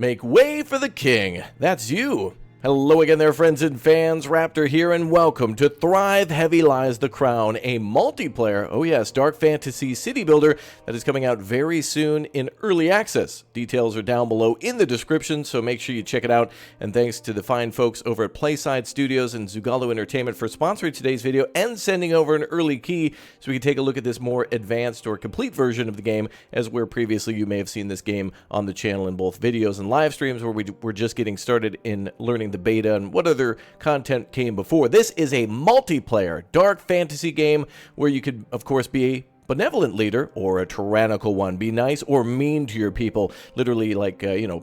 Make way for the king. That's you. Hello again there, friends and fans. Raptor here, and welcome to Thrive Heavy Lies the Crown, a multiplayer, oh yes, dark fantasy city builder that is coming out very soon in early access. Details are down below in the description, so make sure you check it out. And thanks to the fine folks over at Playside Studios and Zugalu Entertainment for sponsoring today's video and sending over an early key so we can take a look at this more advanced or complete version of the game, as where previously you may have seen this game on the channel in both videos and live streams where we were just getting started in learning the beta and what other content came before. This is a multiplayer dark fantasy game where you could, of course, be a benevolent leader or a tyrannical one. Be nice or mean to your people. Literally, like,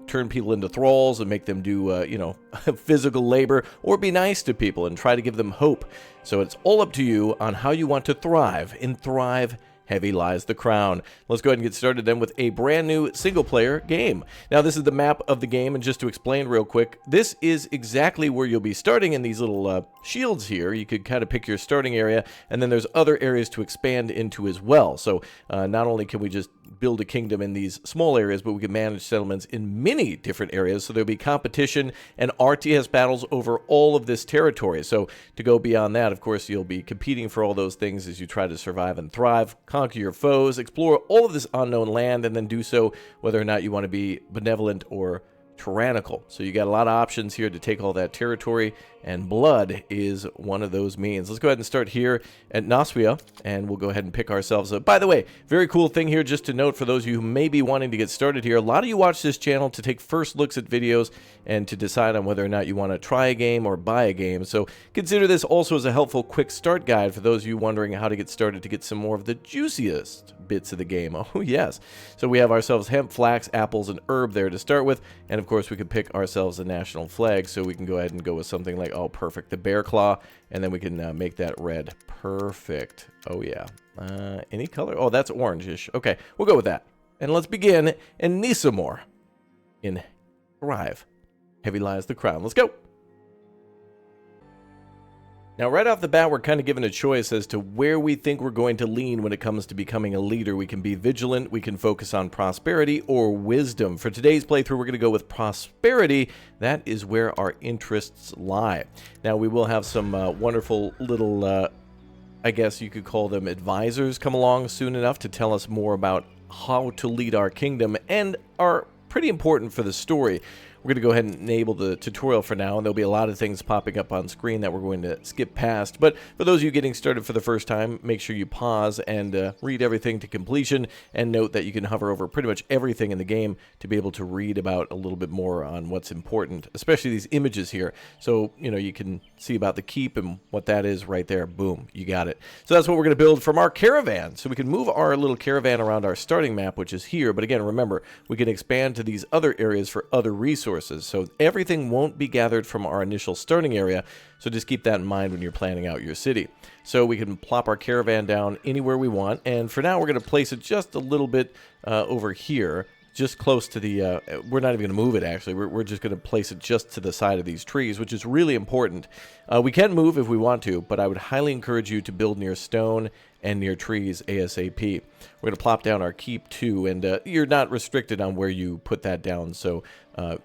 turn people into thralls and make them do, physical labor, or be nice to people and try to give them hope. So it's all up to you on how you want to thrive in Thrive Heavy Lies the Crown. Let's go ahead and get started then with a brand new single-player game. Now, this is the map of the game, and just to explain real quick, this is exactly where you'll be starting in these little shields here. You could kind of pick your starting area, and then there's other areas to expand into as well. So not only can we just build a kingdom in these small areas, but we can manage settlements in many different areas. So there'll be competition and RTS battles over all of this territory. So to go beyond that, of course, you'll be competing for all those things as you try to survive and thrive, conquer your foes, explore all of this unknown land, and then do so whether or not you want to be benevolent or tyrannical. So you got a lot of options here to take all that territory, and blood is one of those means. Let's go ahead and start here at Noswia, and we'll go ahead and pick ourselves up. By the way, very cool thing here just to note for those of you who may be wanting to get started here, a lot of you watch this channel to take first looks at videos and to decide on whether or not you want to try a game or buy a game. So consider this also as a helpful quick start guide for those of you wondering how to get started to get some more of the juiciest bits of the game. Oh yes. So we have ourselves hemp, flax, apples, and herb there to start with, and of course we could pick ourselves a national flag, so we can go ahead and go with something like, oh perfect, the bear claw, and then we can make that red. Perfect. Oh yeah. Any color? Oh, that's orange-ish. Okay, we'll go with that. And let's begin in Nisamor in Thrive Heavy Lies the Crown. Let's go. Now, right off the bat, we're kind of given a choice as to where we think we're going to lean when it comes to becoming a leader. We can be vigilant, we can focus on prosperity, or wisdom. For today's playthrough, we're going to go with prosperity. That is where our interests lie. Now, we will have some wonderful little, I guess you could call them advisors, come along soon enough to tell us more about how to lead our kingdom and are pretty important for the story. We're going to go ahead and enable the tutorial for now, and there'll be a lot of things popping up on screen that we're going to skip past. But for those of you getting started for the first time, make sure you pause and read everything to completion, and note that you can hover over pretty much everything in the game to be able to read about a little bit more on what's important, especially these images here. So, you can see about the keep and what that is right there. Boom, you got it. So that's what we're going to build from our caravan. So we can move our little caravan around our starting map, which is here. But again, remember, we can expand to these other areas for other resources. So everything won't be gathered from our initial starting area, so just keep that in mind when you're planning out your city. So we can plop our caravan down anywhere we want, and for now we're going to place it just a little bit over here, just close to the, we're not even going to move it actually, we're just going to place it just to the side of these trees, which is really important. We can move if we want to, but I would highly encourage you to build near stone and near trees ASAP. We're going to plop down our keep too, and you're not restricted on where you put that down, so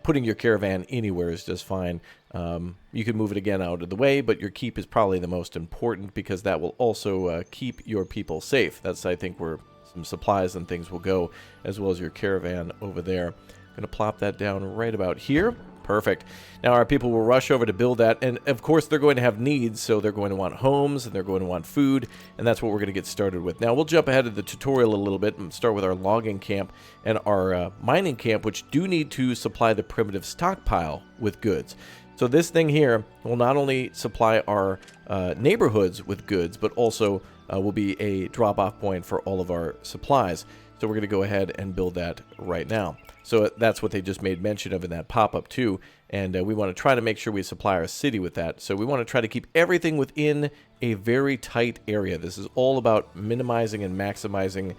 putting your caravan anywhere is just fine. You can move it again out of the way, but your keep is probably the most important because that will also keep your people safe. That's, I think, where some supplies and things will go, as well as your caravan over there. I'm going to plop that down right about here. Perfect. Now our people will rush over to build that, and of course they're going to have needs, so they're going to want homes, and they're going to want food, and that's what we're going to get started with. Now we'll jump ahead of the tutorial a little bit and start with our logging camp and our mining camp, which do need to supply the primitive stockpile with goods. So this thing here will not only supply our neighborhoods with goods, but also will be a drop-off point for all of our supplies. So we're going to go ahead and build that right now. So that's what they just made mention of in that pop-up too, and we want to try to make sure we supply our city with that. So we want to try to keep everything within a very tight area. This is all about minimizing and maximizing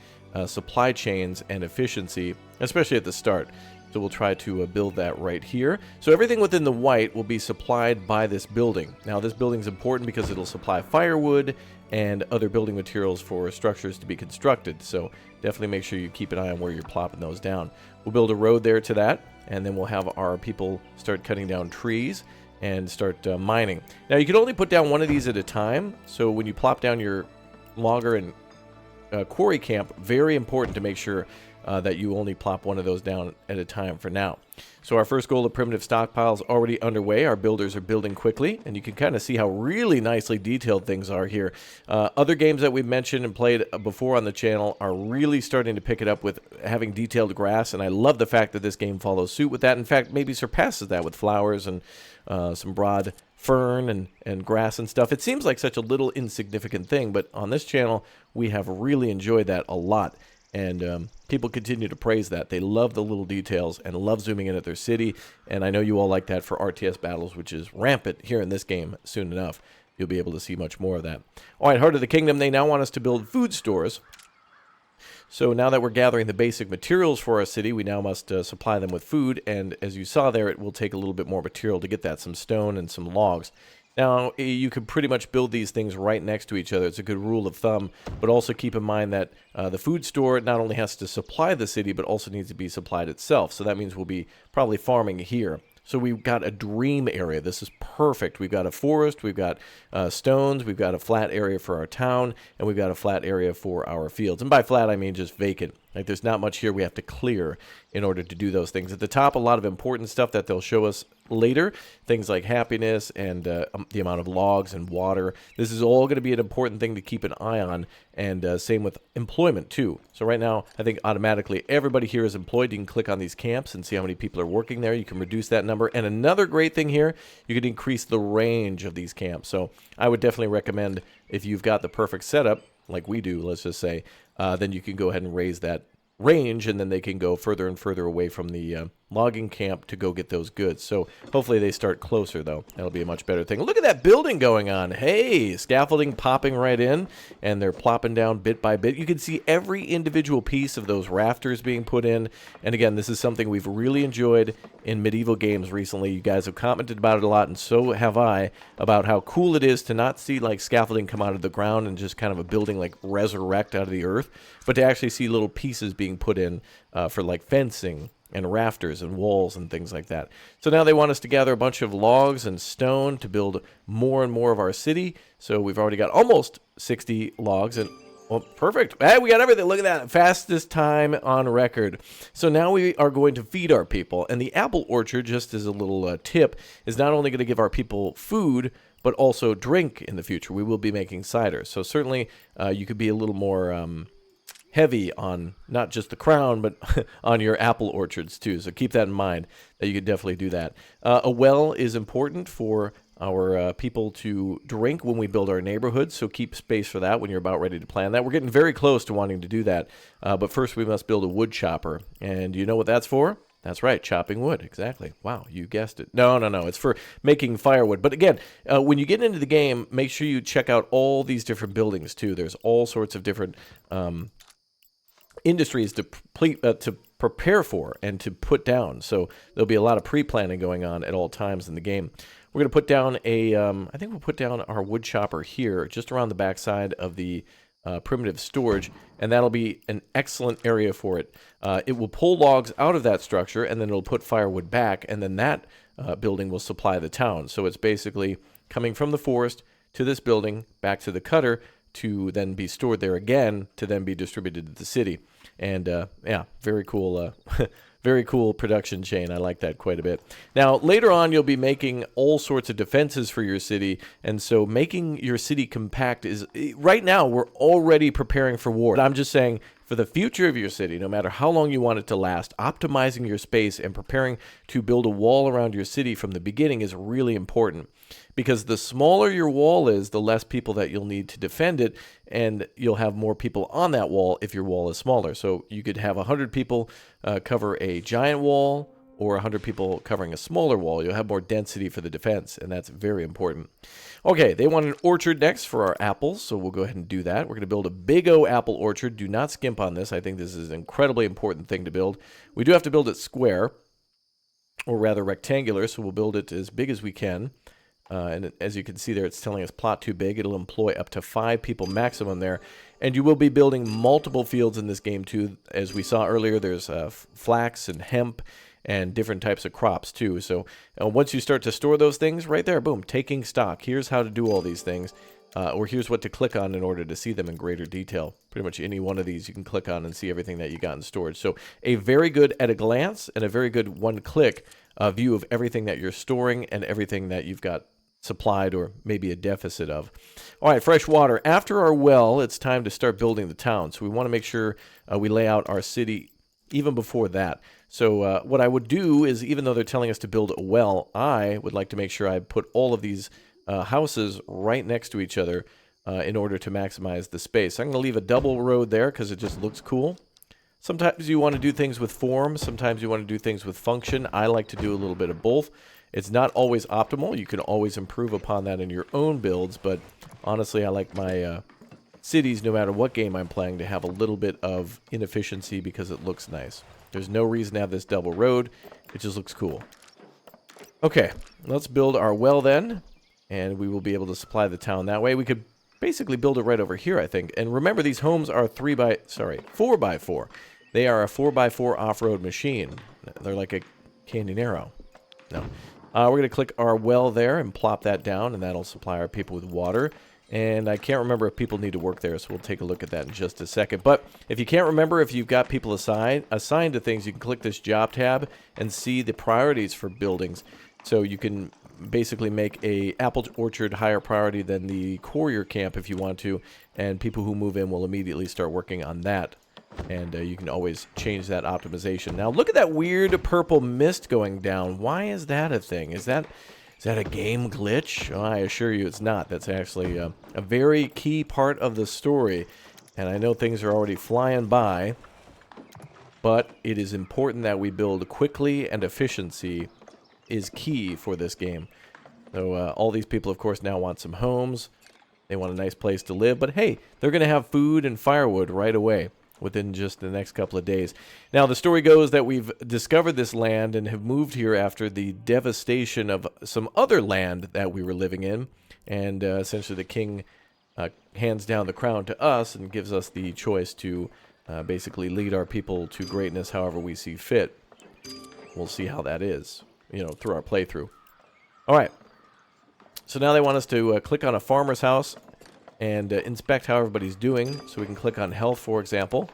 supply chains and efficiency, especially at the start. So we'll try to build that right here. So everything within the white will be supplied by this building. Now this building is important because it'll supply firewood and other building materials for structures to be constructed. So definitely make sure you keep an eye on where you're plopping those down. We'll build a road there to that, and then we'll have our people start cutting down trees and start mining. Now you can only put down one of these at a time. So when you plop down your logger and quarry camp, very important to make sure that you only plop one of those down at a time for now. So our first goal of primitive stockpile is already underway. Our builders are building quickly, and you can kind of see how really nicely detailed things are here. Other games that we've mentioned and played before on the channel are really starting to pick it up with having detailed grass, and I love the fact that this game follows suit with that. In fact, maybe surpasses that with flowers and some broad fern and grass and stuff. It seems like such a little insignificant thing, but on this channel, we have really enjoyed that a lot. And people continue to praise that. They love the little details and love zooming in at their city. And I know you all like that for RTS battles, which is rampant here in this game soon enough. You'll be able to see much more of that. All right, Heart of the Kingdom, they now want us to build food stores. So now that we're gathering the basic materials for our city, we now must supply them with food. And as you saw there, it will take a little bit more material to get that, some stone and some logs. Now, you can pretty much build these things right next to each other. It's a good rule of thumb, but also keep in mind that the food store not only has to supply the city, but also needs to be supplied itself. So that means we'll be probably farming here. So we've got a dream area. This is perfect. We've got a forest, we've got stones, we've got a flat area for our town, and we've got a flat area for our fields. And by flat, I mean just vacant. Like there's not much here we have to clear in order to do those things. At the top, a lot of important stuff that they'll show us later, things like happiness and the amount of logs and water. This is all going to be an important thing to keep an eye on, and same with employment too. So right now, I think automatically everybody here is employed. You can click on these camps and see how many people are working there. You can reduce that number. And another great thing here, you can increase the range of these camps. So I would definitely recommend, if you've got the perfect setup, like we do, let's just say, then you can go ahead and raise that range, and then they can go further and further away from the logging camp to go get those goods. So hopefully they start closer, though. That'll be a much better thing. Look at that building going on. Hey, scaffolding popping right in, and they're plopping down bit by bit. You can see every individual piece of those rafters being put in. And again, this is something we've really enjoyed in medieval games recently. You guys have commented about it a lot, and so have I, about how cool it is to not see like scaffolding come out of the ground and just kind of a building like resurrect out of the earth, but to actually see little pieces being put in for like fencing and rafters and walls and things like that. So now they want us to gather a bunch of logs and stone to build more and more of our city. So we've already got almost 60 logs, and well, perfect. Hey, we got everything. Look at that. Fastest time on record. So now we are going to feed our people. And the apple orchard, just as a little tip, is not only going to give our people food, but also drink in the future. We will be making cider. So certainly you could be a little more heavy on not just the crown, but on your apple orchards too. So keep that in mind, that you could definitely do that. A well is important for our people to drink when we build our neighborhood, so keep space for that when you're about ready to plan that. We're getting very close to wanting to do that, but first we must build a wood chopper. And do you know what that's for? That's right, chopping wood. Exactly. Wow, you guessed it. No. It's for making firewood. But again, when you get into the game, make sure you check out all these different buildings too. There's all sorts of different industries to prepare for and to put down. So there'll be a lot of pre-planning going on at all times in the game. We're going to put down I think we'll put down our wood chopper here, just around the backside of the primitive storage, and that'll be an excellent area for it. It will pull logs out of that structure, and then it'll put firewood back, and then that building will supply the town. So it's basically coming from the forest to this building, back to the cutter, to then be stored there again, to then be distributed to the city. And yeah, very cool, very cool production chain. I like that quite a bit. Now, later on, you'll be making all sorts of defenses for your city. And so making your city compact is, right now, we're already preparing for war. But I'm just saying, for the future of your city, no matter how long you want it to last, optimizing your space and preparing to build a wall around your city from the beginning is really important. Because the smaller your wall is, the less people that you'll need to defend it, and you'll have more people on that wall if your wall is smaller. So you could have 100 people cover a giant wall, or 100 people covering a smaller wall. You'll have more density for the defense, and that's very important. Okay, they want an orchard next for our apples, so we'll go ahead and do that. We're going to build a big O apple orchard. Do not skimp on this. I think this is an incredibly important thing to build. We do have to build it square, or rather rectangular, so we'll build it as big as we can. As you can see there, it's telling us plot too big. It'll employ up to 5 people maximum there. And you will be building multiple fields in this game too. As we saw earlier, there's flax and hemp and different types of crops too. So once you start to store those things, right there, boom, taking stock. Here's how to do all these things. Or here's what to click on in order to see them in greater detail. Pretty much any one of these you can click on and see everything that you got in storage. So a very good at a glance and a very good one-click view of everything that you're storing and everything that you've got supplied or maybe a deficit of. All right, fresh water. After our well, it's time to start building the town. So we want to make sure we lay out our city even before that. So what I would do is, even though they're telling us to build a well, I would like to make sure I put all of these houses right next to each other in order to maximize the space. I'm going to leave a double road there because it just looks cool. Sometimes you want to do things with form. Sometimes you want to do things with function. I like to do a little bit of both. It's not always optimal. You can always improve upon that in your own builds, but honestly, I like my cities, no matter what game I'm playing, to have a little bit of inefficiency because it looks nice. There's no reason to have this double road. It just looks cool. Okay, let's build our well then, and we will be able to supply the town that way. We could basically build it right over here, I think. And remember, these homes are 4x4. They are a 4x4 off-road machine. They're like a canyon arrow. No. We're going to click our well there and plop that down, and that'll supply our people with water. And I can't remember if people need to work there, so we'll take a look at that in just a second. But if you can't remember if you've got people assigned to things, you can click this job tab and see the priorities for buildings. So you can basically make a apple orchard higher priority than the courier camp if you want to, and people who move in will immediately start working on that. And you can always change that optimization. Now look at that weird purple mist going down. Why is that a thing? Is that a game glitch? Oh, I assure you it's not. That's actually a very key part of the story. And I know things are already flying by, but it is important that we build quickly, and efficiency is key for this game. So all these people, of course, now want some homes. They want a nice place to live. But hey, they're going to have food and firewood right away within just the next couple of days. Now, the story goes that we've discovered this land and have moved here after the devastation of some other land that we were living in. And essentially the king hands down the crown to us and gives us the choice to basically lead our people to greatness however we see fit. We'll see how that is, through our playthrough. All right. So now they want us to click on a farmer's house and inspect how everybody's doing. So we can click on health, for example,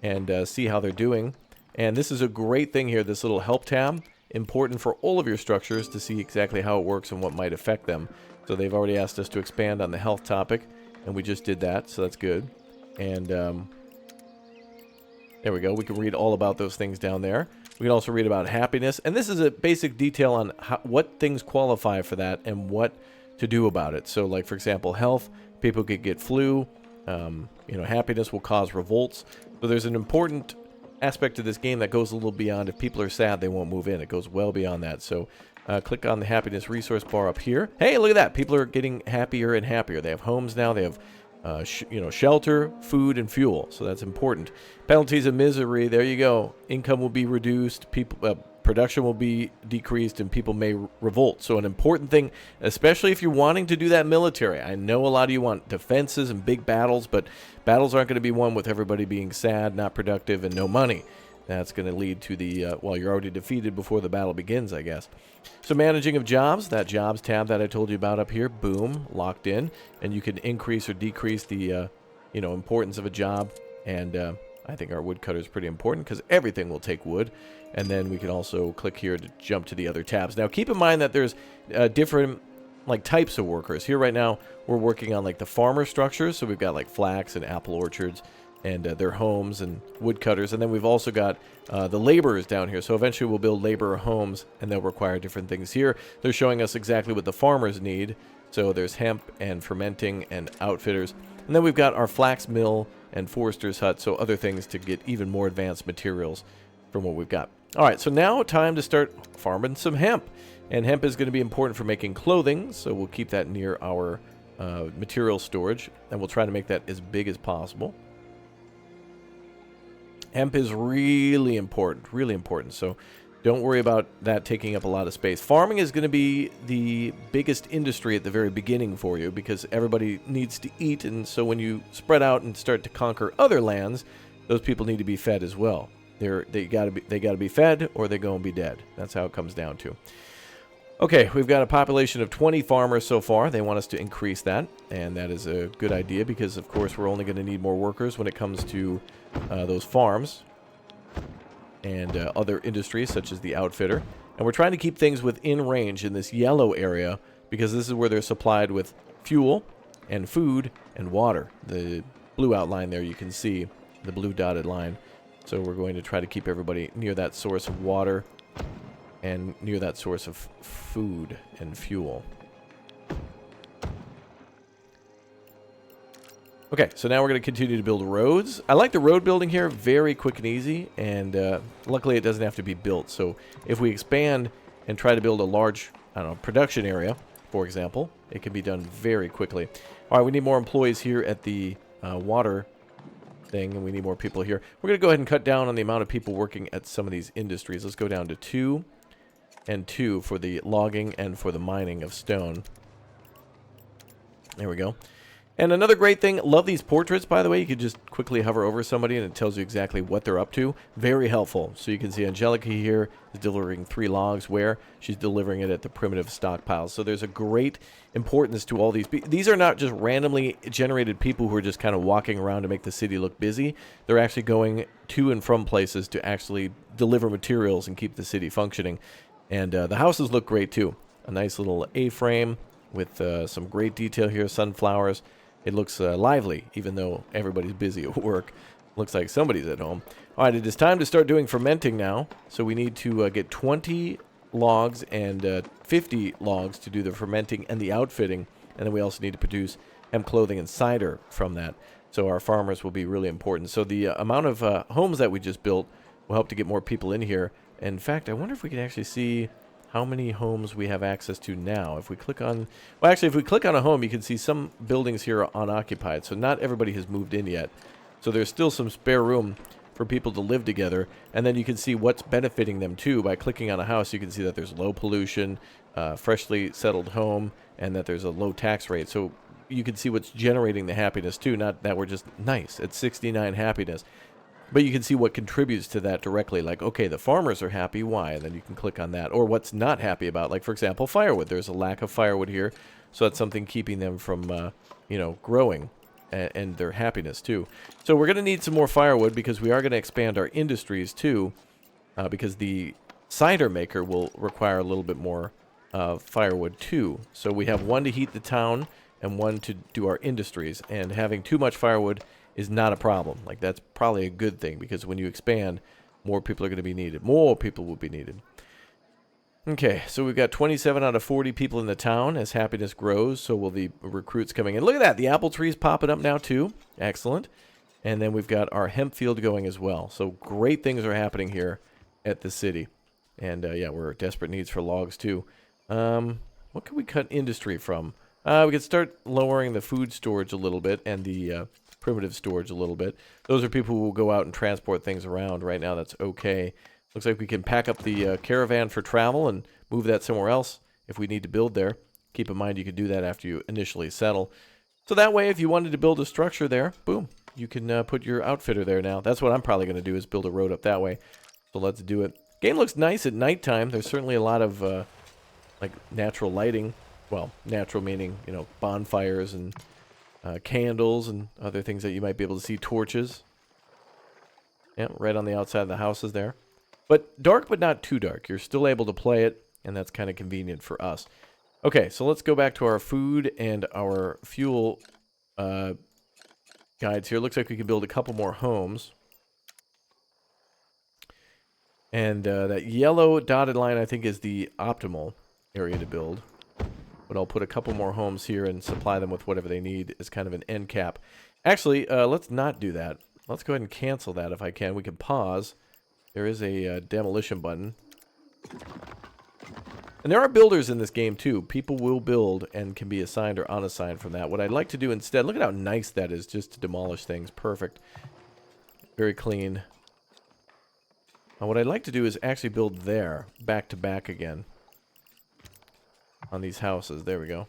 and see how they're doing. And this is a great thing here, this little help tab. Important for all of your structures to see exactly how it works and what might affect them. So they've already asked us to expand on the health topic, and we just did that, so that's good. And there we go. We can read all about those things down there. We can also read about happiness. And this is a basic detail on what things qualify for that and what to do about it. So, like, for example, health. People could get flu. Happiness will cause revolts. So there's an important aspect to this game that goes a little beyond. If people are sad, they won't move in. It goes well beyond that. So click on the happiness resource bar up here. Hey, look at that. People are getting happier and happier. They have homes now. They have shelter, food, and fuel. So that's important. Penalties of misery. There you go. Income will be reduced. Production will be decreased, and people may revolt. So an important thing, especially if you're wanting to do that military. I know a lot of you want defenses and big battles, but battles aren't going to be won with everybody being sad, not productive, and no money. That's going to lead to the, you're already defeated before the battle begins, I guess. So managing of jobs, that jobs tab that I told you about up here, boom, locked in. And you can increase or decrease the, importance of a job. And I think our woodcutter is pretty important because everything will take wood. And then we can also click here to jump to the other tabs. Now, keep in mind that there's different types of workers. Here right now, we're working on the farmer structures. So we've got flax and apple orchards and their homes and woodcutters. And then we've also got the laborers down here. So eventually we'll build laborer homes, and they'll require different things here. They're showing us exactly what the farmers need. So there's hemp and fermenting and outfitters. And then we've got our flax mill and forester's hut, so other things to get even more advanced materials from what we've got. All right, so now time to start farming some hemp. And hemp is going to be important for making clothing, so we'll keep that near our material storage, and we'll try to make that as big as possible. Hemp is really important, really important. So Don't worry about that taking up a lot of space. Farming is going to be the biggest industry at the very beginning for you because everybody needs to eat, and so when you spread out and start to conquer other lands, those people need to be fed as well. They got to be fed, or they're going to be dead. That's how it comes down to. Okay, we've got a population of 20 farmers so far. They want us to increase that, and that is a good idea because, of course, we're only going to need more workers when it comes to those farms and other industries such as the outfitter. And we're trying to keep things within range in this yellow area because this is where they're supplied with fuel and food and water. The blue outline there, you can see the blue dotted line. So we're going to try to keep everybody near that source of water and near that source of food and fuel. Okay, so now we're going to continue to build roads. I like the road building here, very quick and easy, and luckily it doesn't have to be built. So if we expand and try to build a large, I don't know, production area, for example, it can be done very quickly. All right, we need more employees here at the water thing, and we need more people here. We're going to go ahead and cut down on the amount of people working at some of these industries. Let's go down to 2 and 2 for the logging and for the mining of stone. There we go. And another great thing, love these portraits, by the way. You can just quickly hover over somebody and it tells you exactly what they're up to. Very helpful. So you can see Angelica here is delivering 3 logs where she's delivering it at the primitive stockpiles. So there's a great importance to all these. These are not just randomly generated people who are just kind of walking around to make the city look busy. They're actually going to and from places to actually deliver materials and keep the city functioning. And the houses look great too. A nice little A-frame with some great detail here, sunflowers. It looks lively, even though everybody's busy at work. Looks like somebody's at home. All right, it is time to start doing fermenting now. So we need to get 20 logs and 50 logs to do the fermenting and the outfitting. And then we also need to produce hemp clothing and cider from that. So our farmers will be really important. So the amount of homes that we just built will help to get more people in here. In fact, I wonder if we can actually see how many homes we have access to now. If we click on, well, actually, if we click on a home, you can see some buildings here are unoccupied. So not everybody has moved in yet. So there's still some spare room for people to live together. And then you can see what's benefiting them too. By clicking on a house, you can see that there's low pollution, freshly settled home, and that there's a low tax rate. So you can see what's generating the happiness too. Not that we're just nice. It's 69 happiness. But you can see what contributes to that directly. Like, okay, the farmers are happy. Why? And then you can click on that. Or what's not happy about. Like, for example, firewood. There's a lack of firewood here. So that's something keeping them from, growing. And their happiness, too. So we're going to need some more firewood because we are going to expand our industries, too. Because the cider maker will require a little bit more firewood, too. So we have 1 to heat the town and 1 to do our industries. And having too much firewood is not a problem. Like, that's probably a good thing because when you expand, more people are going to be needed. More people will be needed. Okay, so we've got 27 out of 40 people in the town. As happiness grows, so will the recruits coming in. Look at that. The apple tree's popping up now, too. Excellent. And then we've got our hemp field going as well. So great things are happening here at the city. And, yeah, we're desperate needs for logs, too. What can we cut industry from? We could start lowering the food storage a little bit and the primitive storage a little bit. Those are people who will go out and transport things around. Right now, that's okay. Looks like we can pack up the caravan for travel and move that somewhere else if we need to build there. Keep in mind you can do that after you initially settle. So that way, if you wanted to build a structure there, boom, you can put your outfitter there now. That's what I'm probably going to do is build a road up that way. So let's do it. Game looks nice at nighttime. There's certainly a lot of like natural lighting. Well, natural meaning, bonfires and candles and other things that you might be able to see. Torches. Yeah, right on the outside of the houses there. But dark, but not too dark. You're still able to play it, and that's kind of convenient for us. Okay, so let's go back to our food and our fuel guides here. Looks like we can build a couple more homes. And that yellow dotted line, I think, is the optimal area to build. But I'll put a couple more homes here and supply them with whatever they need as kind of an end cap. Actually, let's not do that. Let's go ahead and cancel that if I can. We can pause. There is a demolition button. And there are builders in this game, too. People will build and can be assigned or unassigned from that. What I'd like to do instead, look at how nice that is just to demolish things. Perfect. Very clean. Now, what I'd like to do is actually build there, back to back again. On these houses. There we go.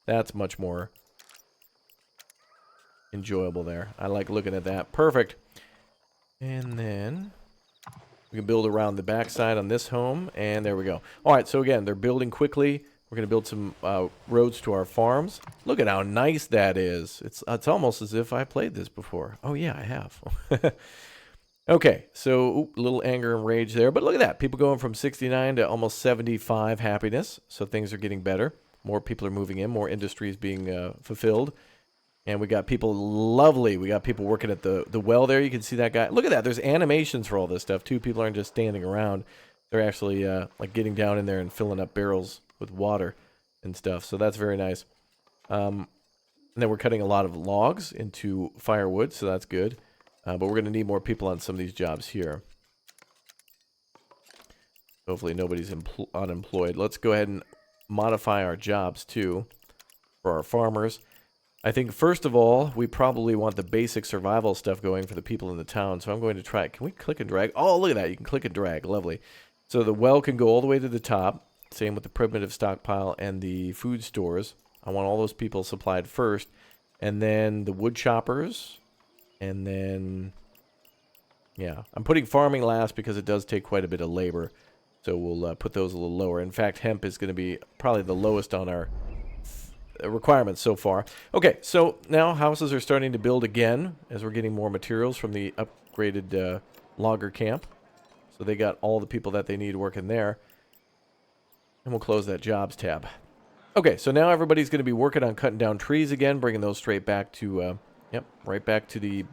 That's much more enjoyable there. I like looking at that. Perfect. And then we can build around the backside on this home. And there we go. All right, so again, they're building quickly. We're going to build some roads to our farms. Look at how nice that is. It's almost as if I played this before. Oh, yeah, I have. Okay, so a little anger and rage there. But look at that. People going from 69 to almost 75 happiness. So things are getting better. More people are moving in. More industries being fulfilled. And we got people, lovely. We got people working at the well there. You can see that guy. Look at that. There's animations for all this stuff, too. People aren't just standing around. They're actually like getting down in there and filling up barrels with water and stuff. So that's very nice. And then we're cutting a lot of logs into firewood. So that's good. But we're going to need more people on some of these jobs here. Hopefully nobody's unemployed. Let's go ahead and modify our jobs, too, for our farmers. I think, first of all, we probably want the basic survival stuff going for the people in the town. So I'm going to try. Can we click and drag? Oh, look at that. You can click and drag. Lovely. So the well can go all the way to the top. Same with the primitive stockpile and the food stores. I want all those people supplied first. And then the wood choppers. And then, yeah, I'm putting farming last because it does take quite a bit of labor. So we'll put those a little lower. In fact, hemp is going to be probably the lowest on our requirements so far. Okay, so now houses are starting to build again as we're getting more materials from the upgraded logger camp. So they got all the people that they need working there. And we'll close that jobs tab. Okay, so now everybody's going to be working on cutting down trees again, bringing those straight back to... Yep, right back to the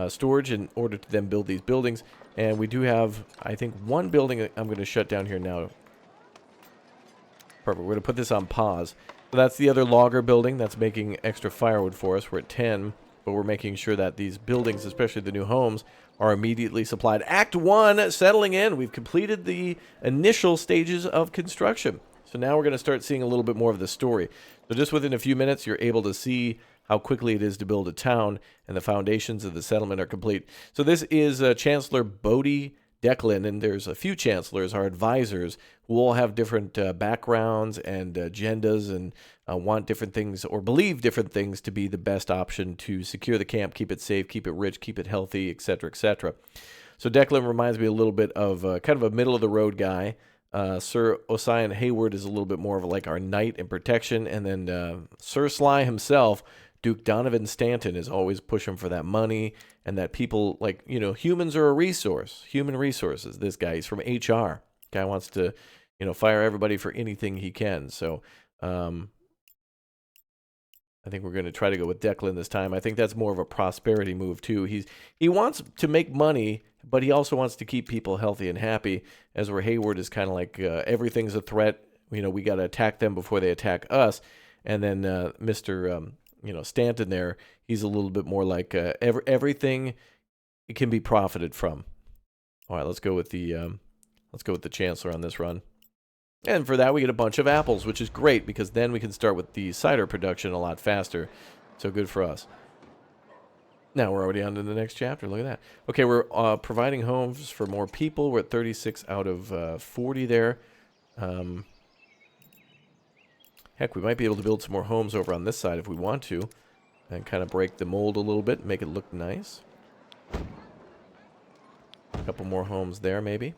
storage in order to then build these buildings. And we do have, I think, one building I'm going to shut down here now. Perfect. We're going to put this on pause. So that's the other logger building that's making extra firewood for us. We're at 10, but we're making sure that these buildings, especially the new homes, are immediately supplied. Act 1, settling in. We've completed the initial stages of construction. So now we're going to start seeing a little bit more of the story. So just within a few minutes, you're able to see how quickly it is to build a town, and the foundations of the settlement are complete. So this is Chancellor Bodie Declan, and there's a few chancellors, our advisors, who all have different backgrounds and agendas and want different things or believe different things to be the best option to secure the camp, keep it safe, keep it rich, keep it healthy, etc., etc. So Declan reminds me a little bit of kind of a middle-of-the-road guy. Sir Osian Hayward is a little bit more of like our knight and protection, and then Sir Sly himself, Duke Donovan Stanton, is always pushing for that money and that people, like, you know, humans are a resource. Human resources. This guy, he's from HR. Guy wants to, you know, fire everybody for anything he can. So I think we're going to try to go with Declan this time. I think that's more of a prosperity move, too. He wants to make money, but he also wants to keep people healthy and happy, as where Hayward is kind of like everything's a threat. You know, we got to attack them before they attack us. And then Mr. You know, Stanton there, he's a little bit more like everything it can be profited from. All right, let's go with the Chancellor on this run. And for that, we get a bunch of apples, which is great because then we can start with the cider production a lot faster. So good for us. Now we're already on to the next chapter. Look at that. Okay, we're providing homes for more people. We're at 36 out of 40 there. Heck, we might be able to build some more homes over on this side if we want to. And kind of break the mold a little bit and make it look nice. A couple more homes there, maybe.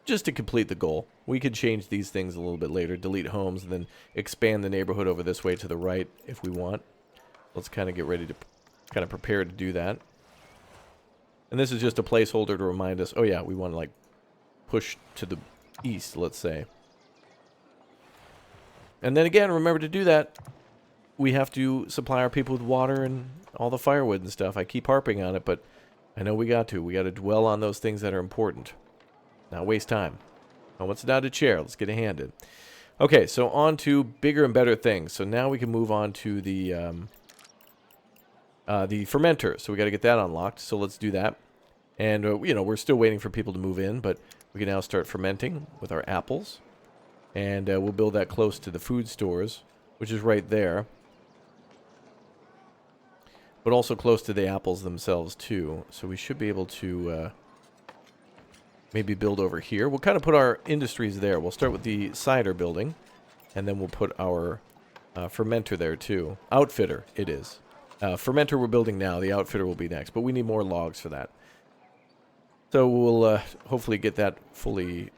Just to complete the goal. We could change these things a little bit later. Delete homes and then expand the neighborhood over this way to the right if we want. Let's kind of get ready to kind of prepare to do that. And this is just a placeholder to remind us, oh yeah, we want to like push to the east, let's say. And then again, remember to do that, we have to supply our people with water and all the firewood and stuff. I keep harping on it, but I know we got to. We got to dwell on those things that are important. Not waste time. Oh, what's not a chair? Let's get a hand in. Okay, so on to bigger and better things. So now we can move on to the fermenter. So we got to get that unlocked. So let's do that. And, you know, we're still waiting for people to move in, but we can now start fermenting with our apples. And we'll build that close to the food stores, which is right there. but also close to the apples themselves too. So we should be able to maybe build over here. We'll kind of put our industries there. We'll start with the cider building, and then we'll put our fermenter there too. Outfitter, it is. Fermenter we're building now. The outfitter will be next, but we need more logs for that. So we'll hopefully get that fully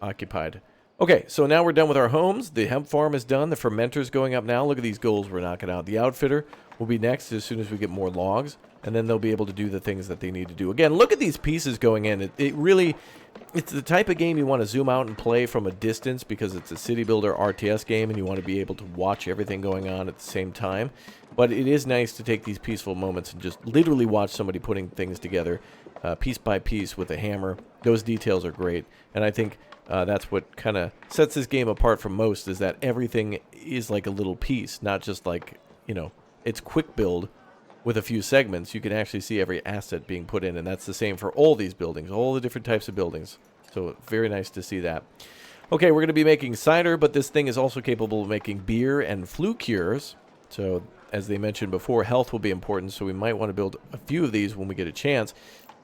occupied. Okay, so now we're done with our homes. The hemp farm is done. The fermenter's going up now. Look at these goals we're knocking out. The outfitter will be next as soon as we get more logs, and then they'll be able to do the things that they need to do. Again, look at these pieces going in. It really, it's the type of game you want to zoom out and play from a distance because it's a city builder RTS game, and you want to be able to watch everything going on at the same time. But it is nice to take these peaceful moments and just literally watch somebody putting things together piece by piece with a hammer. Those details are great, and I think that's what kind of sets this game apart from most, is that everything is like a little piece, not just like, you know, it's quick build with a few segments. You can actually see every asset being put in, and that's the same for all these buildings, all the different types of buildings. So very nice to see that. Okay, we're going to be making cider, but this thing is also capable of making beer and flu cures. So as they mentioned before, health will be important, so we might want to build a few of these when we get a chance.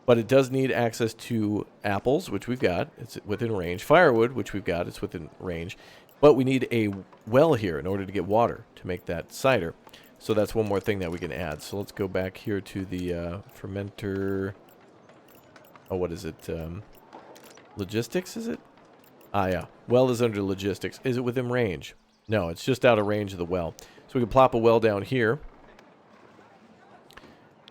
But it does need access to apples, which we've got. It's within range. Firewood, which we've got. It's within range. But we need a well here in order to get water to make that cider. So that's one more thing that we can add. So let's go back here to the fermenter. Oh, what is it? Logistics, is it? Ah, yeah. Well is under logistics. Is it within range? No, it's just out of range of the well. So we can plop a well down here.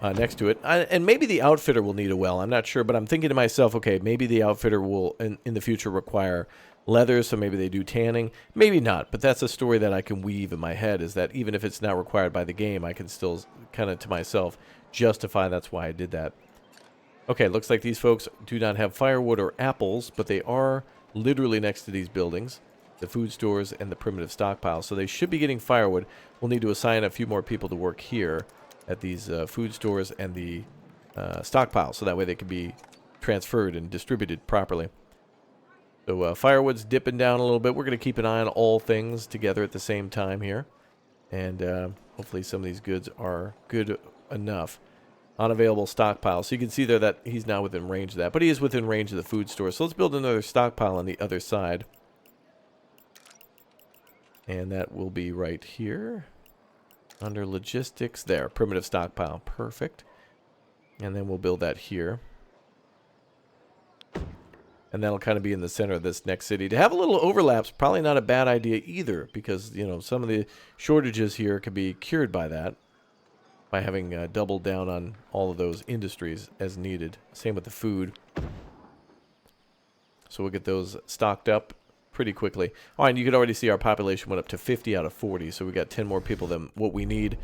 Next to it. And maybe the outfitter will need a well. I'm not sure, but I'm thinking to myself, okay, maybe the outfitter will, in the future, require leather, so maybe they do tanning. Maybe not, but that's a story that I can weave in my head, is that even if it's not required by the game, I can still kind of, to myself, justify that's why I did that. Okay, looks like these folks do not have firewood or apples, but they are literally next to these buildings, the food stores and the primitive stockpile, so they should be getting firewood. We'll need to assign a few more people to work here at these food stores and the stockpile, so that way they can be transferred and distributed properly. So firewood's dipping down a little bit. We're going to keep an eye on all things together at the same time here, and hopefully some of these goods are good enough. Unavailable stockpile. So you can see there that he's not within range of that, but he is within range of the food store. So let's build another stockpile on the other side, and that will be right here. Under logistics, there, primitive stockpile, perfect. And then we'll build that here. And that'll kind of be in the center of this next city. To have a little overlaps, probably not a bad idea either, because, you know, some of the shortages here can be cured by that, by having doubled down on all of those industries as needed. Same with the food. So we'll get those stocked up pretty quickly. All right, and you can already see our population went up to 50 out of 40, so we got 10 more people than what we need.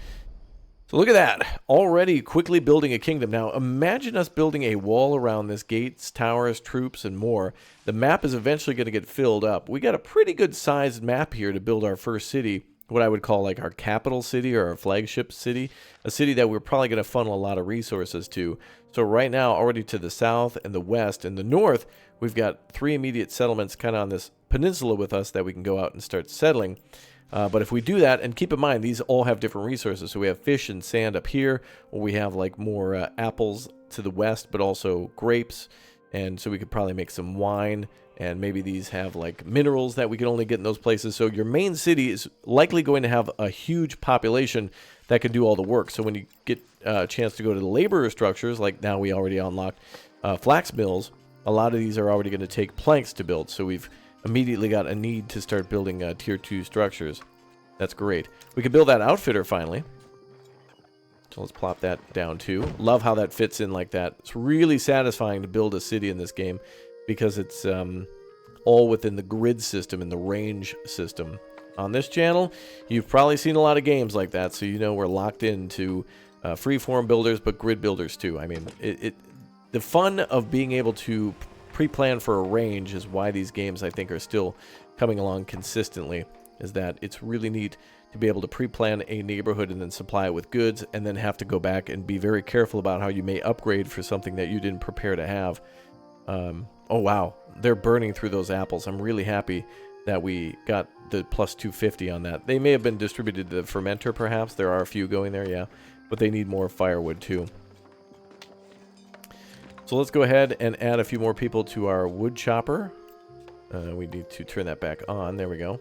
So look at that, already quickly building a kingdom. Now imagine us building a wall around this, gates, towers, troops, and more. The map is eventually going to get filled up. We got a pretty good sized map here to build our first city, what I would call like our capital city or our flagship city, a city that we're probably going to funnel a lot of resources to. So right now, already to the south and the west and the north, we've got 3 immediate settlements kind of on this peninsula with us that we can go out and start settling. But if we do that, and keep in mind, these all have different resources. So we have fish and sand up here, or we have like more apples to the west, but also grapes. And so we could probably make some wine, and maybe these have like minerals that we can only get in those places. So your main city is likely going to have a huge population that can do all the work. So when you get a chance to go to the laborer structures, like now we already unlocked flax mills, a lot of these are already going to take planks to build. So we've immediately got a need to start building tier 2 structures. That's great. We can build that outfitter finally. So let's plop that down too. Love how that fits in like that. It's really satisfying to build a city in this game because it's all within the grid system and the range system. On this channel, you've probably seen a lot of games like that, so you know we're locked into freeform builders, but grid builders too. I mean, the fun of being able to pre-plan for a range is why these games, I think, are still coming along consistently, is that it's really neat to be able to pre-plan a neighborhood and then supply it with goods, and then have to go back and be very careful about how you may upgrade for something that you didn't prepare to have. Oh wow, they're burning through those apples. I'm really happy that we got the plus 250 on that. They may have been distributed to the fermenter, perhaps. There are a few going there, yeah. but they need more firewood too. So let's go ahead and add a few more people to our wood chopper. We need to turn that back on. There we go.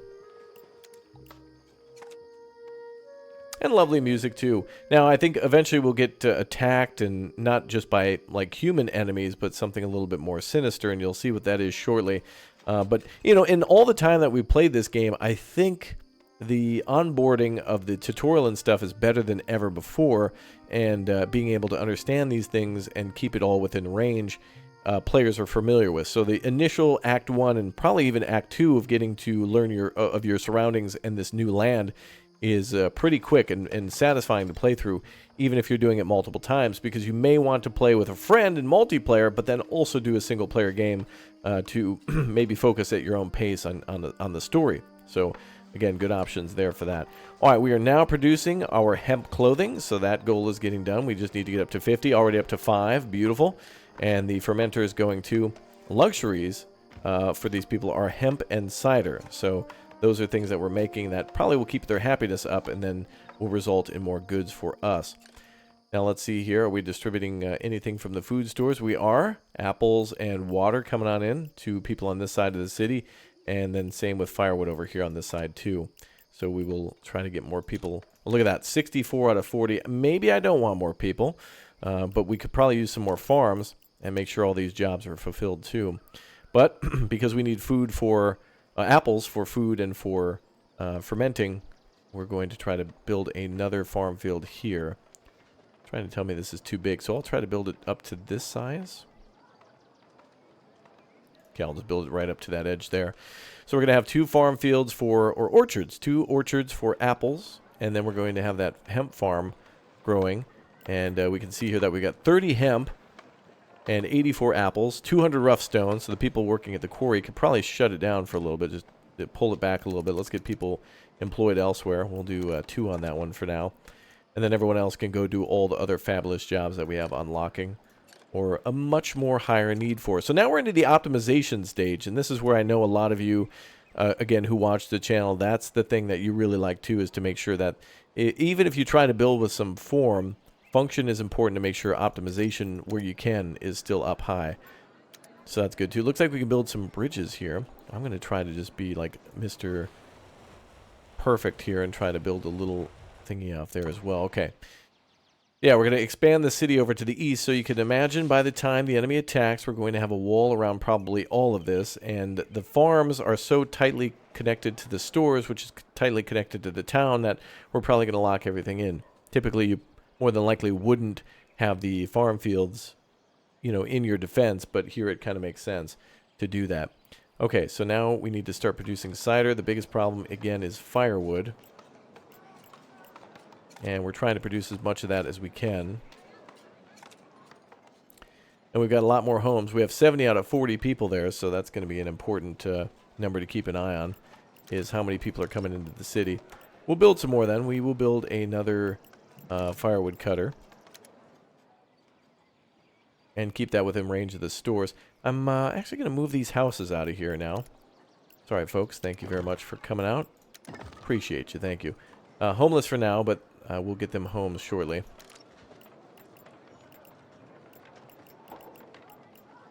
And lovely music too. Now I think eventually we'll get attacked, and not just by like human enemies, but something a little bit more sinister, and you'll see what that is shortly. But you know, in all the time that we played this game, I think the onboarding of the tutorial and stuff is better than ever before, and being able to understand these things and keep it all within range, players are familiar with. So the initial Act 1 and probably even Act 2 of getting to learn your surroundings and this new land is pretty quick and satisfying to play through, even if you're doing it multiple times, because you may want to play with a friend in multiplayer, but then also do a single player game to maybe focus at your own pace on the story. So again, good options there for that. All right, we are now producing our hemp clothing, so that goal is getting done. We just need to get up to 50, already up to 5, beautiful. And the fermenter is going to luxuries for these people are hemp and cider. So those are things that we're making that probably will keep their happiness up and then will result in more goods for us. Now let's see here. Are we distributing anything from the food stores? We are. Apples and water coming on in to people on this side of the city. And then same with firewood over here on this side too. So we will try to get more people. Well, look at that. 64 out of 40. Maybe I don't want more people. But we could probably use some more farms and make sure all these jobs are fulfilled too. But because we need food for apples for food and for fermenting, we're going to try to build another farm field here. Trying to tell me this is too big, so I'll try to build it up to this size. Okay, I'll just build it right up to that edge there. So we're going to have 2 farm fields or orchards, 2 orchards for apples, and then we're going to have that hemp farm growing. And we can see here that we got 30 hemp and 84 apples, 200 rough stones. So the people working at the quarry could probably shut it down for a little bit, just to pull it back a little bit. Let's get people employed elsewhere. We'll do 2 on that one for now. And then everyone else can go do all the other fabulous jobs that we have unlocking, or a much more higher need for. So now we're into the optimization stage, and this is where I know a lot of you, again, who watch the channel, that's the thing that you really like too, is to make sure that even if you try to build with some form, function is important to make sure optimization, where you can, is still up high. So that's good too. Looks like we can build some bridges here. I'm going to try to just be like Mr. Perfect here and try to build a little thingy off there as well. Okay. Yeah, we're going to expand the city over to the east, so you can imagine by the time the enemy attacks, we're going to have a wall around probably all of this, and the farms are so tightly connected to the stores, which is tightly connected to the town, that we're probably going to lock everything in. Typically, you more than likely wouldn't have the farm fields, you know, in your defense, but here it kind of makes sense to do that. Okay, so now we need to start producing cider. The biggest problem, again, is firewood. And we're trying to produce as much of that as we can. And we've got a lot more homes. We have 70 out of 40 people there, so that's going to be an important number to keep an eye on, is how many people are coming into the city. We'll build some more then. We will build another firewood cutter. And keep that within range of the stores. I'm actually going to move these houses out of here now. Sorry, folks. Thank you very much for coming out. Appreciate you. Thank you. Homeless for now, but we'll get them homes shortly.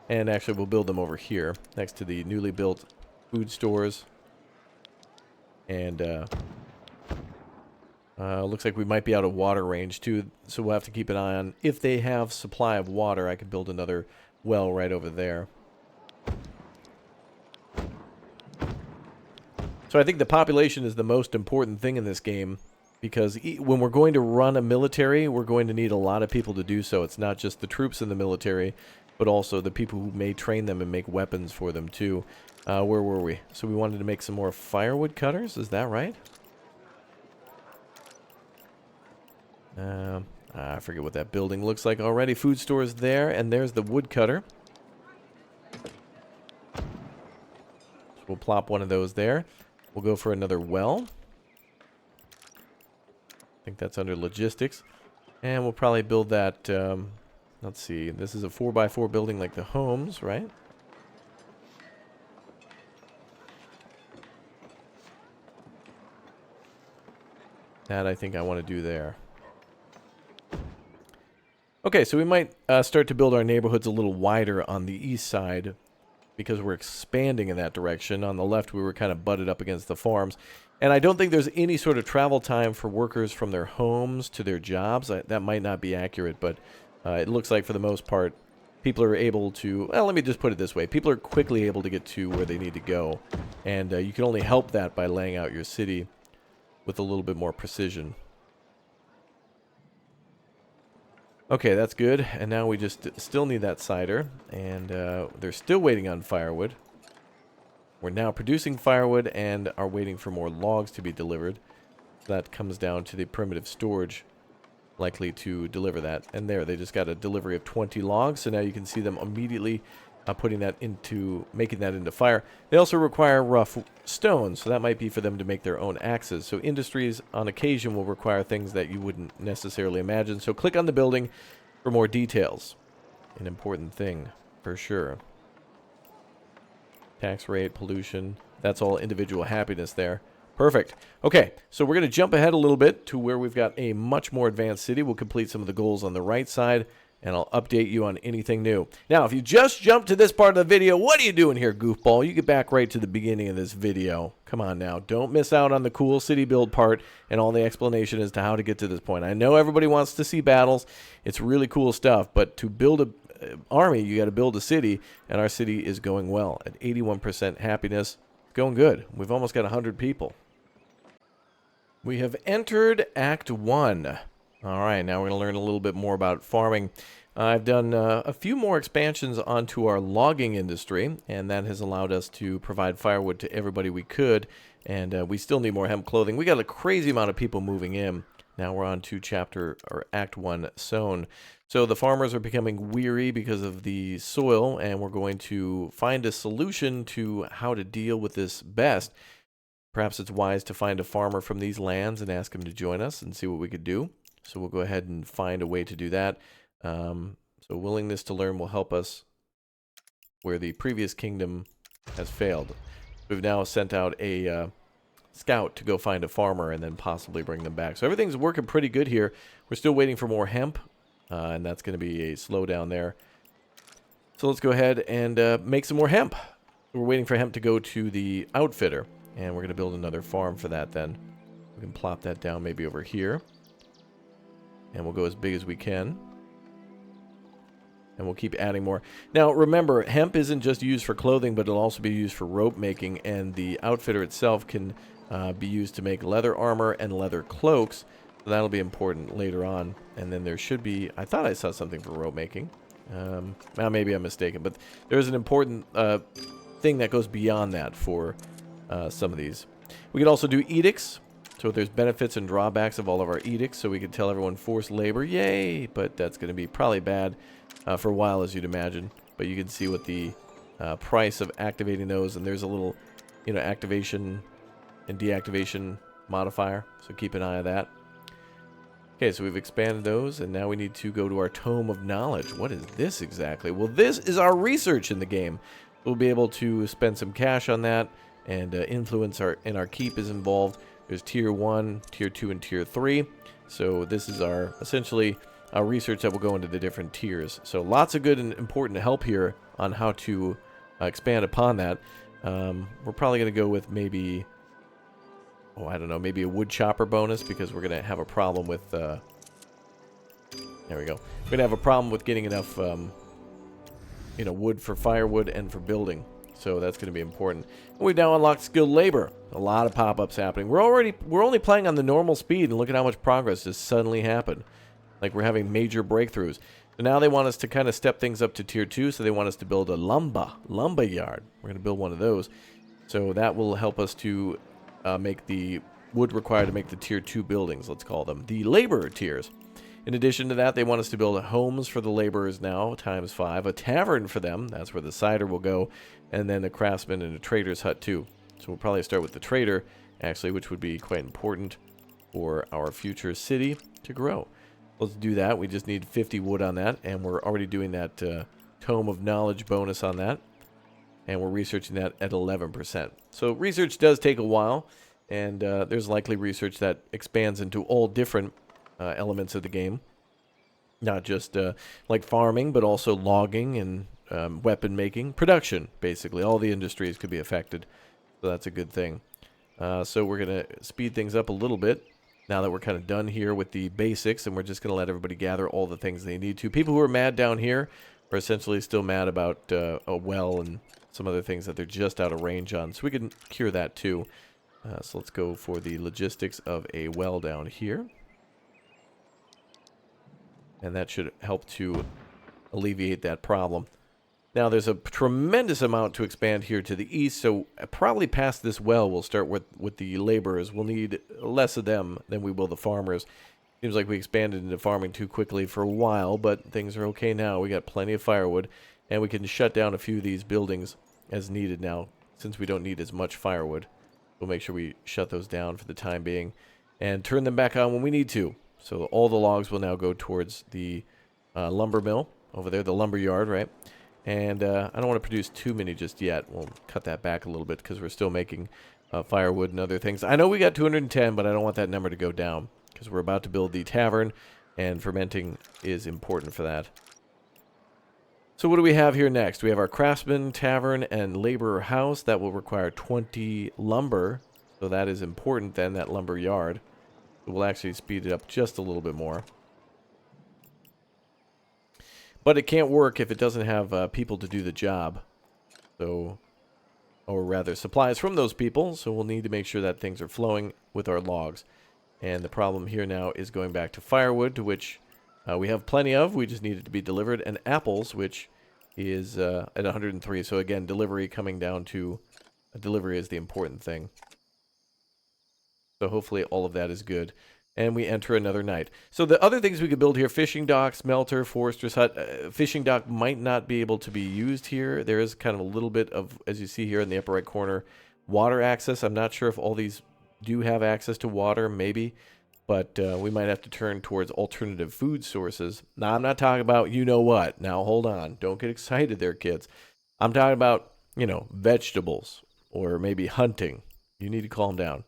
And actually, we'll build them over here, next to the newly built food stores. And looks like we might be out of water range, too. So we'll have to keep an eye on, if they have supply of water, I could build another well right over there. So I think the population is the most important thing in this game, because when we're going to run a military, we're going to need a lot of people to do so. It's not just the troops in the military, but also the people who may train them and make weapons for them too. Where were we? So we wanted to make some more firewood cutters, is that right? I forget what that building looks like already. Food stores there, and there's the wood cutter. So we'll plop one of those there. We'll go for another well. I think that's under logistics. And we'll probably build that, let's see, this is a 4x4 building like the homes, right? That I think I want to do there. Okay, so we might start to build our neighborhoods a little wider on the east side because we're expanding in that direction. On the left, we were kind of butted up against the farms. And I don't think there's any sort of travel time for workers from their homes to their jobs. That might not be accurate, but it looks like for the most part, people are able to, well, let me just put it this way. People are quickly able to get to where they need to go. And you can only help that by laying out your city with a little bit more precision. Okay, that's good. And now we just still need that cider. And they're still waiting on firewood. We're now producing firewood and are waiting for more logs to be delivered. That comes down to the primitive storage likely to deliver that. And there, they just got a delivery of 20 logs. So now you can see them immediately making that into fire. They also require rough stone, so that might be for them to make their own axes. So industries on occasion will require things that you wouldn't necessarily imagine. So click on the building for more details. An important thing, for sure. Tax rate, pollution, that's all individual happiness there. Perfect. Okay, so we're going to jump ahead a little bit to where we've got a much more advanced city. We'll complete some of the goals on the right side, and I'll update you on anything new. Now, if you just jumped to this part of the video, what are you doing here, goofball? You get back right to the beginning of this video. Come on now. Don't miss out on the cool city build part and all the explanation as to how to get to this point. I know everybody wants to see battles. It's really cool stuff, but to build a army, you got to build a city, and our city is going well at 81% happiness. Going good. We've almost got 100 people. We have entered Act 1. All right, now we're going to learn a little bit more about farming. I've done a few more expansions onto our logging industry, and that has allowed us to provide firewood to everybody we could, and we still need more hemp clothing. We got a crazy amount of people moving in. Now we're on to Act 1 sown. So the farmers are becoming weary because of the soil, and we're going to find a solution to how to deal with this best. Perhaps it's wise to find a farmer from these lands and ask him to join us and see what we could do. So we'll go ahead and find a way to do that. So willingness to learn will help us where the previous kingdom has failed. We've now sent out a scout to go find a farmer and then possibly bring them back. So everything's working pretty good here. We're still waiting for more hemp, and that's going to be a slowdown there. So let's go ahead and make some more hemp. We're waiting for hemp to go to the outfitter, and we're going to build another farm for that then. We can plop that down maybe over here. And we'll go as big as we can. And we'll keep adding more. Now, remember, hemp isn't just used for clothing, but it'll also be used for rope making. And the outfitter itself can be used to make leather armor and leather cloaks. So that'll be important later on. And then there should be... I thought I saw something for rope making. Now, maybe I'm mistaken. But there's an important thing that goes beyond that for some of these. We can also do edicts. So there's benefits and drawbacks of all of our edicts, so we can tell everyone forced labor, yay! But that's going to be probably bad for a while, as you'd imagine. But you can see what the price of activating those, and there's a little, activation and deactivation modifier. So keep an eye on that. Okay, so we've expanded those, and now we need to go to our Tome of Knowledge. What is this exactly? Well, this is our research in the game. We'll be able to spend some cash on that, and influence our keep is involved. There's Tier 1, Tier 2, and Tier 3. So this is essentially our research that will go into the different tiers. So lots of good and important help here on how to expand upon that. We're probably going to go with maybe, I don't know, maybe a wood chopper bonus, because we're going to have a problem with, there we go. We're going to have a problem with getting enough, wood for firewood and for building. So that's going to be important. We've now unlocked skilled labor. A lot of pop-ups happening. We're only playing on the normal speed, and look at how much progress just suddenly happened. Like we're having major breakthroughs. So now they want us to kind of step things up to Tier 2, so they want us to build a lumber yard. We're going to build one of those. So that will help us to make the wood required to make the Tier 2 buildings, let's call them. The laborer tiers. In addition to that, they want us to build homes for the laborers now, ×5. A tavern for them, that's where the cider will go. And then a craftsman and a trader's hut too. So we'll probably start with the trader, actually, which would be quite important for our future city to grow. Let's do that. We just need 50 wood on that, and we're already doing that Tome of Knowledge bonus on that. And we're researching that at 11%. So research does take a while, and there's likely research that expands into all different elements of the game. Not just like farming, but also logging and weapon making, production, basically. All the industries could be affected. So that's a good thing. So we're going to speed things up a little bit now that we're kind of done here with the basics, and we're just going to let everybody gather all the things they need to. People who are mad down here are essentially still mad about a well and some other things that they're just out of range on. So we can cure that too. So let's go for the logistics of a well down here. And that should help to alleviate that problem. Now, there's a tremendous amount to expand here to the east, so probably past this well, we'll start with the laborers. We'll need less of them than we will the farmers. Seems like we expanded into farming too quickly for a while, but things are okay now. We got plenty of firewood, and we can shut down a few of these buildings as needed now, since we don't need as much firewood. We'll make sure we shut those down for the time being and turn them back on when we need to. So all the logs will now go towards the lumber mill over there, the lumber yard, right? And I don't want to produce too many just yet. We'll cut that back a little bit because we're still making firewood and other things. I know we got 210, but I don't want that number to go down because we're about to build the tavern, and fermenting is important for that. So what do we have here next? We have our craftsman, tavern, and laborer house. That will require 20 lumber, so that is important then, that lumber yard. We'll actually speed it up just a little bit more. But it can't work if it doesn't have people to do the job. So, or rather, supplies from those people. So we'll need to make sure that things are flowing with our logs. And the problem here now is going back to firewood, to which we have plenty of. We just need it to be delivered. And apples, which is at 103. So again, delivery coming down to... delivery is the important thing. So hopefully all of that is good. And we enter another night. So the other things we could build here, fishing dock, smelter, forester's hut. Fishing dock might not be able to be used here. There is kind of a little bit of, as you see here in the upper right corner, water access. I'm not sure if all these do have access to water, maybe. But we might have to turn towards alternative food sources. Now, I'm not talking about you know what. Now, hold on. Don't get excited there, kids. I'm talking about, you know, vegetables or maybe hunting. You need to calm down.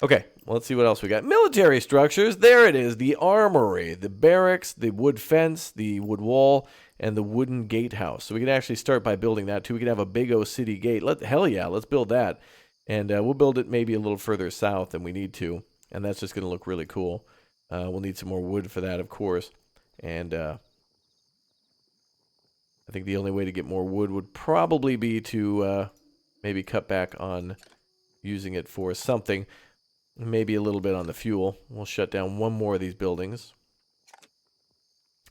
Okay, well, let's see what else we got. Military structures. There it is. The armory, the barracks, the wood fence, the wood wall, and the wooden gatehouse. So we can actually start by building that too. We can have a big O city gate. Hell yeah, let's build that. And we'll build it maybe a little further south than we need to. And that's just going to look really cool. We'll need some more wood for that, of course. And I think the only way to get more wood would probably be to maybe cut back on using it for something. Maybe a little bit on the fuel. We'll shut down one more of these buildings.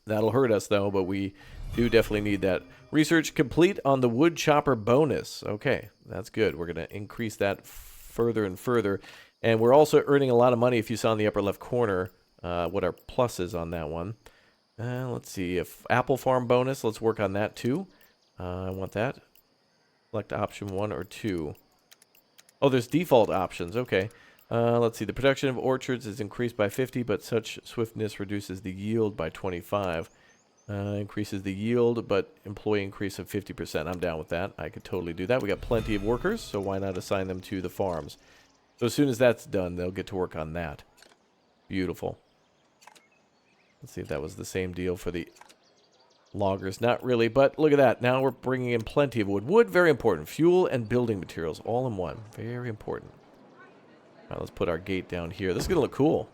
That'll hurt us, though, but we do definitely need that. Research complete on the wood chopper bonus. Okay, that's good. We're going to increase that further and further. And we're also earning a lot of money, if you saw in the upper left corner, what our plus is on that one. Let's see. If apple farm bonus, let's work on that, too. I want that. Select option 1 or 2. Oh, there's default options. Okay. Let's see. The production of orchards is increased by 50, but such swiftness reduces the yield by 25. Increases the yield, but employee increase of 50%. I'm down with that. I could totally do that. We got plenty of workers, so why not assign them to the farms? So as soon as that's done, they'll get to work on that. Beautiful. Let's see if that was the same deal for the loggers. Not really, but look at that. Now we're bringing in plenty of wood. Wood, very important. Fuel and building materials, all in one. Very important. All right, let's put our gate down here. This is going to look cool.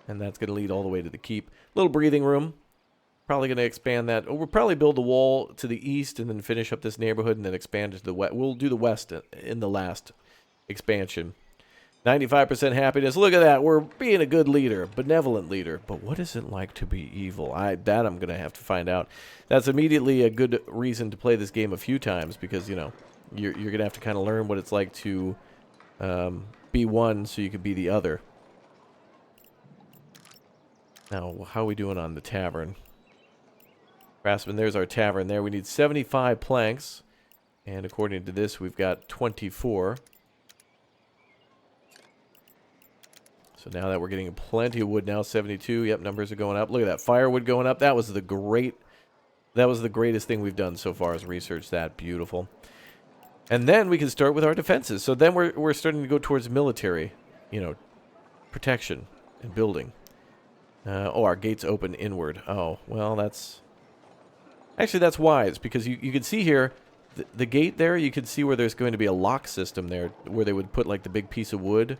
And that's going to lead all the way to the keep. Little breathing room. Probably going to expand that. Oh, we'll probably build the wall to the east and then finish up this neighborhood and then expand it to the west. We'll do the west in the last expansion. 95% happiness. Look at that. We're being a good leader. Benevolent leader. But what is it like to be evil? That I'm going to have to find out. That's immediately a good reason to play this game a few times because, you know, you're going to have to kind of learn what it's like to... be one so you could be the other. Now, how are we doing on the tavern? Craftsman, there's our tavern there. We need 75 planks. And according to this, we've got 24. So now that we're getting plenty of wood now, 72. Yep, numbers are going up. Look at that. Firewood going up. That was the greatest thing we've done so far is research that. Beautiful. And then we can start with our defenses. So then we're starting to go towards military, you know, protection and building. Oh, our gates open inward. Oh, well, that's... Actually, that's wise, because you can see here, the gate there, you can see where there's going to be a lock system there, where they would put, like, the big piece of wood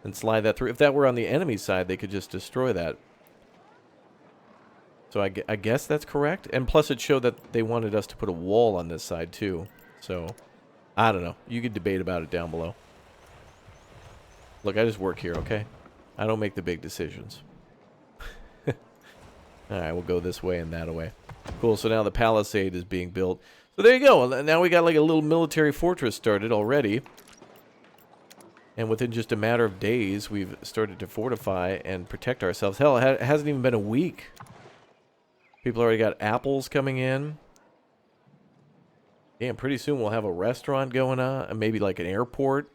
and slide that through. If that were on the enemy side, they could just destroy that. So I guess that's correct. And plus it showed that they wanted us to put a wall on this side too. So, I don't know. You could debate about it down below. Look, I just work here, okay? I don't make the big decisions. Alright, we'll go this way and that way. Cool, so now the palisade is being built. So there you go. Now we got like a little military fortress started already. And within just a matter of days, we've started to fortify and protect ourselves. Hell, it hasn't even been a week. People already got apples coming in. Damn, pretty soon we'll have a restaurant going on. And maybe like an airport.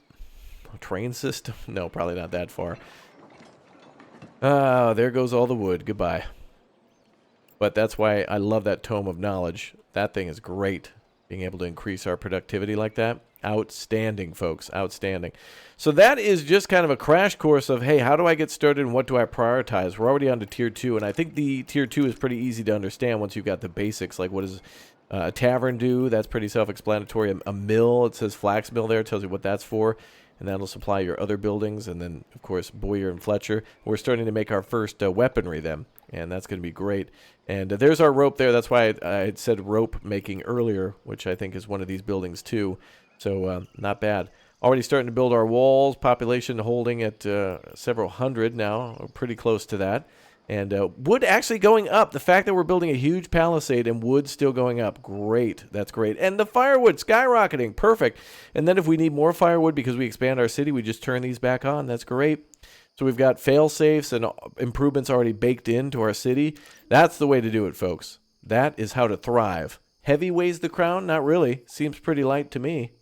A train system. No, probably not that far. Ah, there goes all the wood. Goodbye. But that's why I love that Tome of Knowledge. That thing is great. Being able to increase our productivity like that. Outstanding, folks. Outstanding. So that is just kind of a crash course of, hey, how do I get started and what do I prioritize? We're already on to Tier 2, and I think the Tier 2 is pretty easy to understand once you've got the basics. Like, what does a tavern do? That's pretty self-explanatory. A mill, it says flax mill there. It tells you what that's for. And that'll supply your other buildings. And then, of course, Boyer and Fletcher. We're starting to make our first weaponry then. And that's going to be great. And there's our rope there. That's why I had said rope making earlier, which I think is one of these buildings too. So not bad. Already starting to build our walls. Population holding at several hundred now. We're pretty close to that. And wood actually going up. The fact that we're building a huge palisade and wood still going up. Great. That's great. And the firewood skyrocketing. Perfect. And then if we need more firewood because we expand our city, we just turn these back on. That's great. So we've got fail-safes and improvements already baked into our city. That's the way to do it, folks. That is how to thrive. Heavy weighs the crown? Not really. Seems pretty light to me.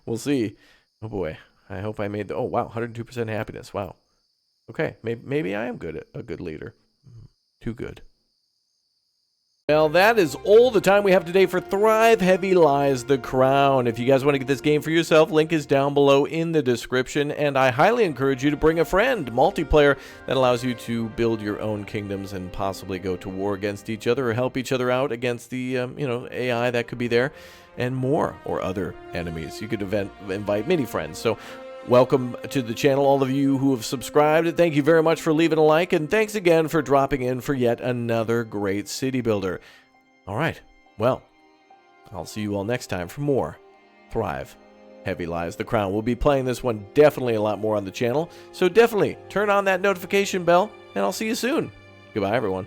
We'll see. Oh, boy. I hope I made the... Oh, wow. 102% happiness. Wow. Okay. Maybe I am a good leader. Too good. Well, that is all the time we have today for Thrive Heavy Lies the Crown. If you guys want to get this game for yourself, link is down below in the description, and I highly encourage you to bring a friend. Multiplayer that allows you to build your own kingdoms and possibly go to war against each other or help each other out against the AI that could be there, and more, or other enemies. You could invite many friends. So welcome to the channel, all of you who have subscribed. Thank you very much for leaving a like, and thanks again for dropping in for yet another great city builder. All right, well, I'll see you all next time for more Thrive Heavy Lies the Crown. We'll be playing this one definitely a lot more on the channel, so definitely turn on that notification bell, and I'll see you soon. Goodbye, everyone.